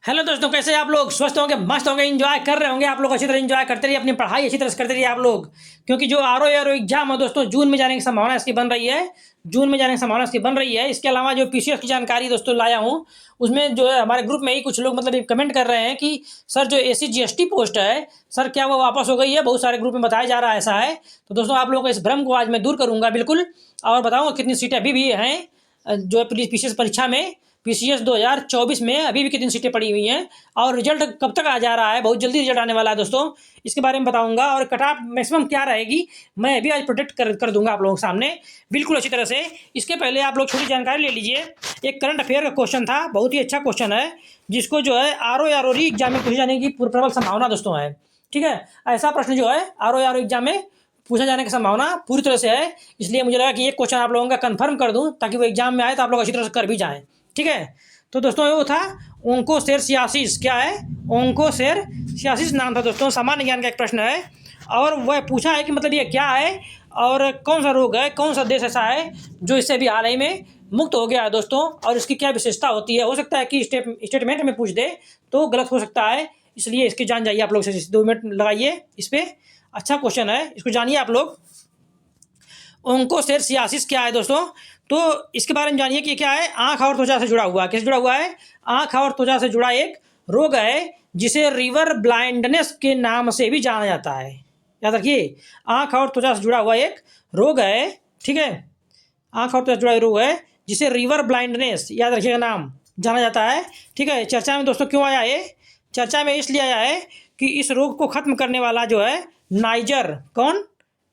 Hello दोस्तों, कैसे हैं आप लोग? स्वस्थ होंगे, मस्त होंगे, एंजॉय कर रहे होंगे आप लोग। अच्छी तरह एंजॉय करते रहिए, अपनी पढ़ाई अच्छी तरह से करते रहिए आप लोग, क्योंकि जो आर ओ एग्जाम है दोस्तों, जून में जाने की संभावना इसकी बन रही है। जून में जाने की संभावना इसकी बन रही है। इसके अलावा जो पीसीएस की जानकारी दोस्तों लाया हूँ, उसमें जो है हमारे ग्रुप में ही कुछ लोग मतलब कमेंट कर रहे हैं कि सर जो एसी जीएसटी पोस्ट है, सर क्या वो वापस हो गई है? बहुत सारे ग्रुप में बताया जा रहा है ऐसा है। तो दोस्तों आप लोगों को इस भ्रम को आज मैं दूर करूँगा बिल्कुल, और बताऊँगा कितनी सीटें अभी भी हैं जो है पीसीएस परीक्षा में। पीसीएस 2024 में अभी भी कितनी सीटें पड़ी हुई हैं और रिजल्ट कब तक आ जा रहा है। बहुत जल्दी रिजल्ट आने वाला है दोस्तों, इसके बारे में बताऊंगा। और कट ऑफ मैक्सिमम क्या रहेगी मैं अभी आज प्रोटेक्ट कर दूंगा आप लोगों के सामने बिल्कुल अच्छी तरह से। इसके पहले आप लोग छोटी जानकारी ले लीजिए। एक करंट अफेयर का क्वेश्चन था, बहुत ही अच्छा क्वेश्चन है, जिसको जो है आर एग्जाम में पूछे जाने की प्रबल संभावना दोस्तों है। ठीक है, ऐसा प्रश्न जो है आर एग्जाम में पूछा जाने की संभावना पूरी तरह से है। इसलिए मुझे लगा कि एक क्वेश्चन आप लोगों का कंफर्म कर दूं, ताकि वो एग्जाम में आए तो आप लोग अच्छी तरह से कर भी जाएं। ठीक है, तो दोस्तों वो था ओंकोसेरसियासिस। क्या है? ओंकोसेरसियासिस नाम था दोस्तों, सामान्य ज्ञान का एक प्रश्न है। और वह पूछा है कि मतलब ये क्या है और कौन सा रोग है, कौन सा देश ऐसा है जो इससे भी हाल ही में मुक्त हो गया है दोस्तों, और इसकी क्या विशेषता होती है। हो सकता है कि स्टेटमेंट में पूछ दे तो गलत हो सकता है, इसलिए इसकी जान जाइए आप लोग। 2 मिनट लगाइए इस पर, अच्छा क्वेश्चन है, इसको जानिए आप लोग। ओंकोसेरसियासिस क्या है दोस्तों? तो इसके बारे में जानिए कि क्या है। आंख और त्वचा से जुड़ा हुआ, कैसे जुड़ा हुआ है? आंख और त्वचा से जुड़ा एक रोग है, जिसे रिवर ब्लाइंडनेस के नाम से भी जाना जाता है। याद रखिए, आंख और त्वचा से जुड़ा हुआ एक रोग है। ठीक है, आंख और त्वचा से जुड़ा रोग है जिसे रिवर ब्लाइंडनेस, याद रखिएगा, नाम जाना जाता है। ठीक है, चर्चा में दोस्तों क्यों आया ये? चर्चा में इसलिए आया है कि इस रोग को खत्म करने वाला जो है नाइजर, कौन?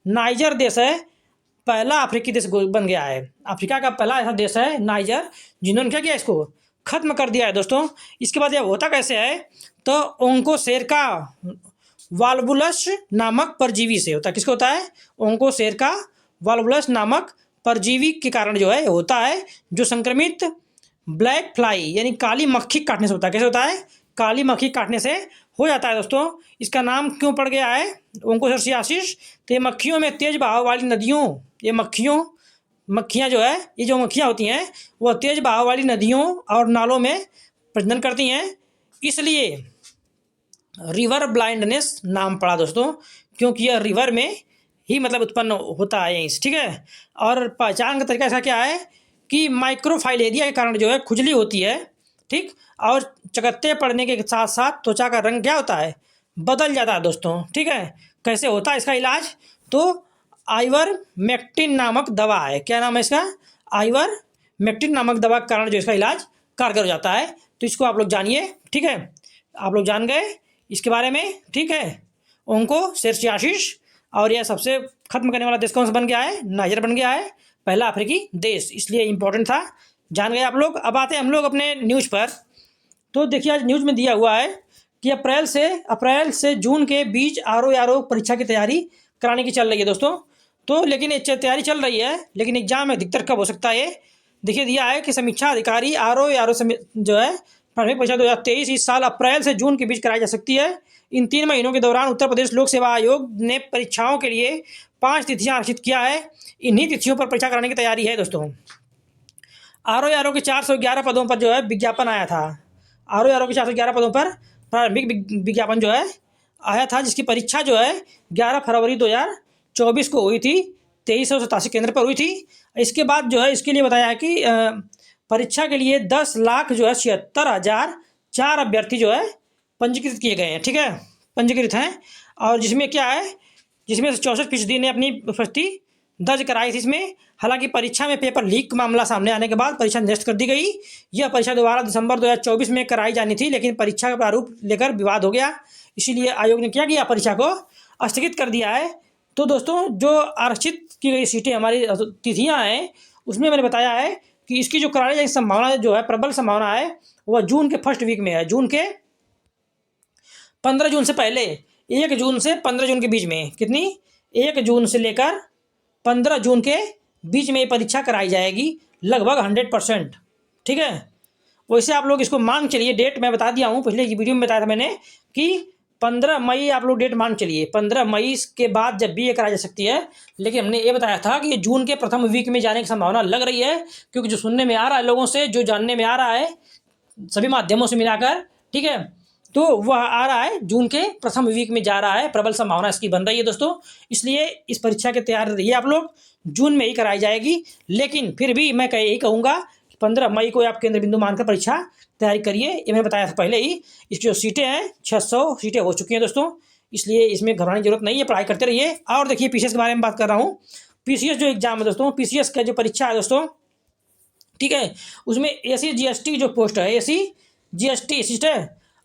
नाइजर देश है, पहला अफ्रीकी देश बन गया है। अफ्रीका का पहला ऐसा देश है नाइजर, जिन्होंने क्या किया, इसको खत्म कर दिया है दोस्तों। इसके बाद यह होता कैसे है? तो ओंकोसेरका वाल्वुलस नामक परजीवी से होता है। किसको होता है? ओंकोसेरका वाल्वुलस नामक परजीवी के कारण जो है होता है, जो संक्रमित ब्लैक फ्लाई यानी काली मक्खी काटने से होता है। कैसे होता है? काली मक्खी काटने से हो जाता है दोस्तों। इसका नाम क्यों पड़ गया है ओंकोसेरसियासिस? तो ये मक्खियों में तेज बहाव वाली नदियों, ये मक्खियाँ जो है, ये जो मक्खियाँ होती हैं वह तेज बहाव वाली नदियों और नालों में प्रजनन करती हैं, इसलिए रिवर ब्लाइंडनेस नाम पड़ा दोस्तों, क्योंकि यह रिवर में ही मतलब उत्पन्न होता है यहीं से। ठीक है, और पहचान का तरीका ऐसा क्या है कि माइक्रोफाइलेरिया के कारण जो है खुजली होती है। ठीक, और चकत्ते पड़ने के साथ साथ त्वचा का रंग क्या होता है? बदल जाता है दोस्तों। ठीक है, कैसे होता है इसका इलाज? तो आइवरमेक्टिन नामक दवा है। क्या नाम है इसका? आइवरमेक्टिन नामक दवा के कारण जो इसका इलाज कारगर हो जाता है। तो इसको आप लोग जानिए। ठीक है, आप लोग जान गए इसके बारे में। ठीक है, ओंकोसेरसियासिस, और यह सबसे खत्म करने वाला देश कौन सा बन गया है? नाइजर बन गया है, पहला अफ्रीकी देश, इसलिए इंपॉर्टेंट था, जान गए आप लोग। अब आते हैं हम लोग अपने न्यूज़ पर। तो देखिए, आज न्यूज़ में दिया हुआ है कि अप्रैल से जून के बीच आर परीक्षा की तैयारी कराने की चल रही है दोस्तों। तो लेकिन ये तैयारी चल रही है, लेकिन एग्जाम अधिकतर कब हो सकता है ये देखिए दिया है कि समीक्षा अधिकारी आर जो है प्राथमिक परीक्षा 2023 इस साल अप्रैल से जून के बीच कराई जा सकती है। इन 3 महीनों के दौरान उत्तर प्रदेश लोक सेवा आयोग ने परीक्षाओं के लिए 5 तिथियां आरक्षित किया है। इन्हीं तिथियों पर परीक्षा कराने की तैयारी है दोस्तों। आर के 411 पदों पर जो है विज्ञापन आया था। आर के 411 पदों पर प्रारंभिक विज्ञापन जो है आया था, जिसकी परीक्षा जो है 11 फरवरी 2024 को हुई थी, 2387 केंद्र पर हुई थी। इसके बाद जो है इसके लिए बताया है कि परीक्षा के लिए 10 लाख जो है 76,004 अभ्यर्थी जो है पंजीकृत किए गए हैं। ठीक है, पंजीकृत हैं, और जिसमें क्या है, जिसमें से 64% ने अपनी उपस्थिति दर्ज कराई थी इसमें। हालांकि परीक्षा में पेपर लीक मामला सामने आने के बाद परीक्षा निरस्त कर दी गई। यह परीक्षा दोबारा दिसंबर 2024 में कराई जानी थी, लेकिन परीक्षा का प्रारूप लेकर विवाद हो गया, इसीलिए आयोग ने क्या किया, परीक्षा को स्थगित कर दिया है। तो दोस्तों, जो आरक्षित की गई सीटें हमारी तिथियाँ हैं, उसमें मैंने बताया है कि इसकी जो कराने की संभावना जो है, प्रबल संभावना है, वह जून के फर्स्ट वीक में है। जून के 15 जून से पहले, 1 जून से 15 जून के बीच में, कितनी? 1 जून से लेकर 15 जून के बीच में ये परीक्षा कराई जाएगी, लगभग 100%। ठीक है, वैसे आप लोग इसको मान चलिए, डेट मैं बता दिया हूँ, पिछले वीडियो में बताया था मैंने कि 15 मई आप लोग डेट मान चलिए। 15 मई के बाद जब भी ये कराई जा सकती है, लेकिन हमने ये बताया था कि ये जून के प्रथम वीक में जाने की संभावना लग रही है, क्योंकि जो सुनने में आ रहा है लोगों से, जो जानने में आ रहा है सभी माध्यमों से मिलाकर, ठीक है। तो वह आ रहा है जून के प्रथम वीक में जा रहा है, प्रबल संभावना इसकी बन रही है दोस्तों। इसलिए इस परीक्षा के तैयार रहिए आप लोग, जून में ही कराई जाएगी। लेकिन फिर भी मैं यही कहूँगा 15 मई को आप केंद्र बिंदु मानकर परीक्षा तैयारी करिए। ये मैंने बताया था पहले ही। इसकी जो सीटें हैं 600 सीटें हो चुकी हैं दोस्तों, इसलिए इसमें घबराने की जरूरत नहीं है, पढ़ाई करते रहिए। और देखिए पीसीएस के बारे में बात कर रहा हूँ। पीसीएस जो एग्जाम है दोस्तों, पीसीएस का जो परीक्षा है दोस्तों, ठीक है, उसमें एसी जीएसटी जो पोस्ट है, AC GST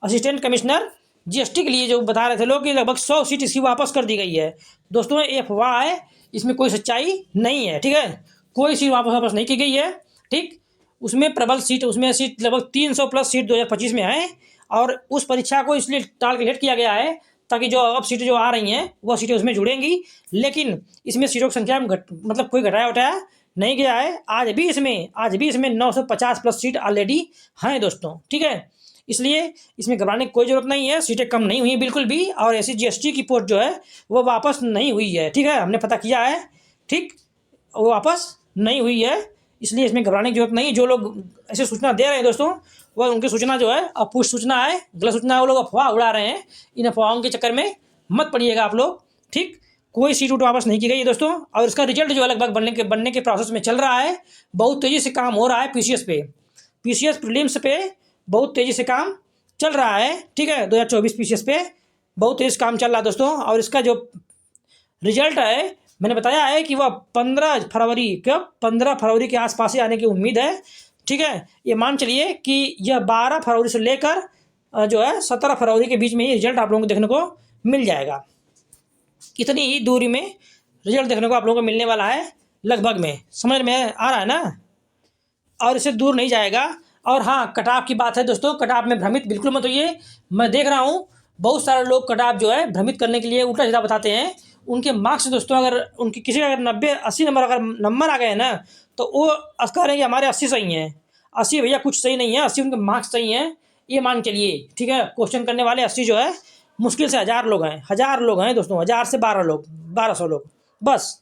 assistant commissioner GST के लिए जो बता रहे थे लोग कि लगभग 100 सीट इसकी वापस कर दी गई है दोस्तों। ये अफवाह है, इसमें कोई सच्चाई नहीं है, ठीक है। कोई सीट वापस नहीं की गई है, ठीक। उसमें प्रबल सीट, उसमें सीट लगभग 300 प्लस सीट 2025 में है। और उस परीक्षा को इसलिए टारगेट किया गया है ताकि जो अब सीटें जो आ रही हैं वह सीटें उसमें जुड़ेंगी। लेकिन इसमें सीटों की संख्या में मतलब कोई घटाया उठाया नहीं गया है। आज भी इसमें 950 प्लस सीट ऑलरेडी हैं दोस्तों, ठीक है। इसलिए इसमें घबराने की कोई ज़रूरत नहीं है, सीटें कम नहीं हुई हैं बिल्कुल भी। और ऐसी जीएसटी की पोस्ट जो है वो वापस नहीं हुई है, ठीक है, हमने पता किया है, ठीक, वो वापस नहीं हुई है। इसलिए इसमें घबराने की जरूरत नहीं। जो लोग ऐसे सूचना दे रहे हैं दोस्तों, वह उनकी सूचना जो है अपुष्ट सूचना है, गलत सूचना है, वो लोग अफवाह उड़ा रहे हैं। इन अफवाहों के चक्कर में मत पड़िएगा आप लोग, ठीक। कोई सीट वापस नहीं की गई है दोस्तों। और इसका रिजल्ट जो है लगभग बनने के प्रोसेस में चल रहा है। बहुत तेज़ी से काम हो रहा है पीसीएस प्रीलिम्स पे बहुत तेज़ी से काम चल रहा है, ठीक है। 2024 पीसीएस पे बहुत तेज़ काम चल रहा है दोस्तों। और इसका जो रिजल्ट है मैंने बताया है कि वह 15 फरवरी के आसपास ही आने की उम्मीद है, ठीक है। ये मान चलिए कि यह 12 फरवरी से लेकर जो है 17 फरवरी के बीच में ही रिजल्ट आप लोगों को देखने को मिल जाएगा। इतनी ही दूरी में रिजल्ट देखने को आप लोगों को मिलने वाला है लगभग में, समझ में आ रहा है ना। और इससे दूर नहीं जाएगा। और हाँ, कटाव की बात है दोस्तों, कटाव में भ्रमित बिल्कुल मत होइए। मैं देख रहा हूँ बहुत सारे लोग कटाव जो है भ्रमित करने के लिए उल्टा सीधा बताते हैं। उनके मार्क्स दोस्तों, अगर उनकी किसी का अगर 90-80 नंबर अगर नंबर आ गए हैं ना, तो वो कह रहे हैं कि हमारे 80 सही हैं। 80 भैया कुछ सही नहीं है, 80 उनके मार्क्स सही हैं, ये मान चलिए, ठीक है। क्वेश्चन करने वाले 80 जो है मुश्किल से 1000 लोग हैं दोस्तों, 1000 से 1200 लोग, बस,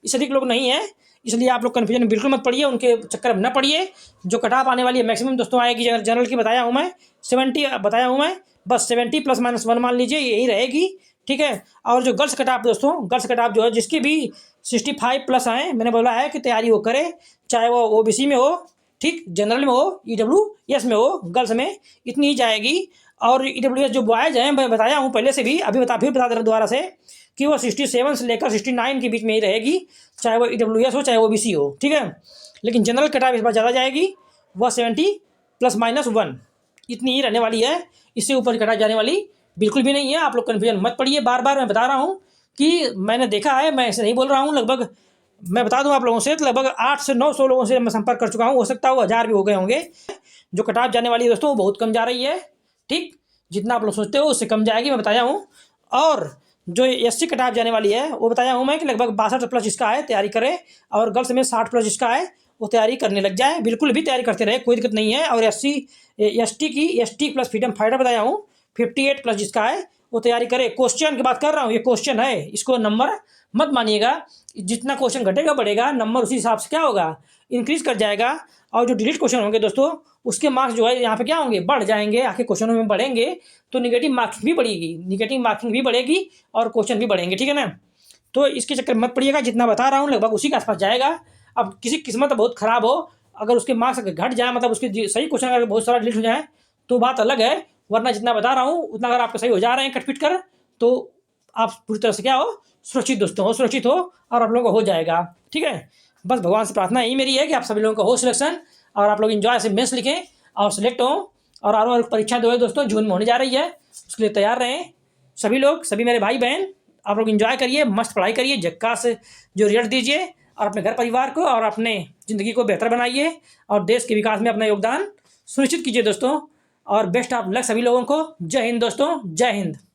इससे अधिक लोग नहीं है। इसलिए आप लोग कन्फ्यूजन में बिल्कुल मत पड़िए, उनके चक्कर में न पड़िए। जो कटाप आने वाली है मैक्सिमम दोस्तों आएगी, जनरल की बताया हूँ मैं 70 बताया हूँ मैं, बस 70 +-1 मान लीजिए, यही रहेगी, ठीक है। और जो गर्ल्स कटाप दोस्तों, गर्ल्स कटाप जो है जिसकी भी 65 प्लस आए, मैंने बोला है कि तैयारी वो करे, चाहे वो ओबीसी में हो, ठीक, जनरल में हो, ईडब्ल्यूएस में हो, गर्ल्स में इतनी ही जाएगी। और ईडब्ल्यूएस जो बॉयज़ हैं, मैं बताया हूँ पहले से भी, फिर बता दे रहा हूँ दोबारा से कि वो 67 से लेकर 69 के बीच में ही रहेगी, चाहे वो ईडब्ल्यूएस हो चाहे ओबीसी हो, ठीक है। लेकिन जनरल कटाप इस बार ज़्यादा जाएगी, वह 70 +-1 इतनी ही रहने वाली है। इससे ऊपर कटाप जाने वाली बिल्कुल भी नहीं है। आप लोग कन्फ्यूजन मत पड़िए, बार बार मैं बता रहा हूँ कि मैंने देखा है, मैं ऐसे नहीं बोल रहा हूँ। लगभग मैं बता दूँ आप लोगों से, तो लगभग 800 से 900 लोगों से मैं संपर्क कर चुका हूँ, हो सकता है वो 1000 भी हो गए होंगे। जो कटाप जाने वाली है दोस्तों वो बहुत कम जा रही है, ठीक, जितना आप लोग सोचते हो उससे कम जाएगी, मैं बताया हूँ। और जो एससी कटाप जाने वाली है वो बताया हूँ मैं कि लगभग 62 प्लस जिसका है तैयारी करे, और गर्ल्स में 60 प्लस जिसका है वो तैयारी करने लग जाए, बिल्कुल भी तैयारी करते रहे, कोई दिक्कत नहीं है। और एसटी प्लस फ्रीडम फाइटर बताया हूँ 58 प्लस जिसका है वो तैयारी करे। क्वेश्चन की बात कर रहा हूँ, ये क्वेश्चन है, इसको नंबर मत मानिएगा। जितना क्वेश्चन घटेगा बढ़ेगा, नंबर उसी हिसाब से क्या होगा, इंक्रीज कर जाएगा। और जो डिलीट क्वेश्चन होंगे दोस्तों, उसके मार्क्स जो है यहाँ पे क्या होंगे, बढ़ जाएंगे, आखिर क्वेश्चनों में बढ़ेंगे तो निगेटिव मार्किंग भी बढ़ेगी और क्वेश्चन भी बढ़ेंगे, ठीक है ना। तो इसके चक्कर मत पड़िएगा, जितना बता रहा हूँ लगभग उसी के आसपास जाएगा। अब किसी किस्मत बहुत ख़राब हो, अगर उसके मार्क्स घट जाए, मतलब उसके सही क्वेश्चन अगर बहुत सारा डिलीट हो जाए तो बात अलग है, वरना जितना बता रहा हूँ उतना अगर आपके सही हो जा रहे हैं कट पिट कर, तो आप पूरी तरह से क्या हो, सुरक्षित हो और आप लोगों को हो जाएगा, ठीक है। बस भगवान से प्रार्थना यही मेरी है कि आप सभी लोगों को हो सिलेक्शन, और आप लोग एंजॉय से मेंस लिखें और सिलेक्ट हों, और आर परीक्षा दो है दोस्तों, जून में होने जा रही है, उसके लिए तैयार रहें सभी लोग, सभी मेरे भाई बहन। आप लोग एंजॉय करिए, मस्त पढ़ाई करिए, झक्का से जो रिजल्ट दीजिए, और अपने घर परिवार को और अपने ज़िंदगी को बेहतर बनाइए, और देश के विकास में अपना योगदान सुनिश्चित कीजिए दोस्तों। और बेस्ट ऑफ लक सभी लोगों को। जय हिंद दोस्तों, जय हिंद।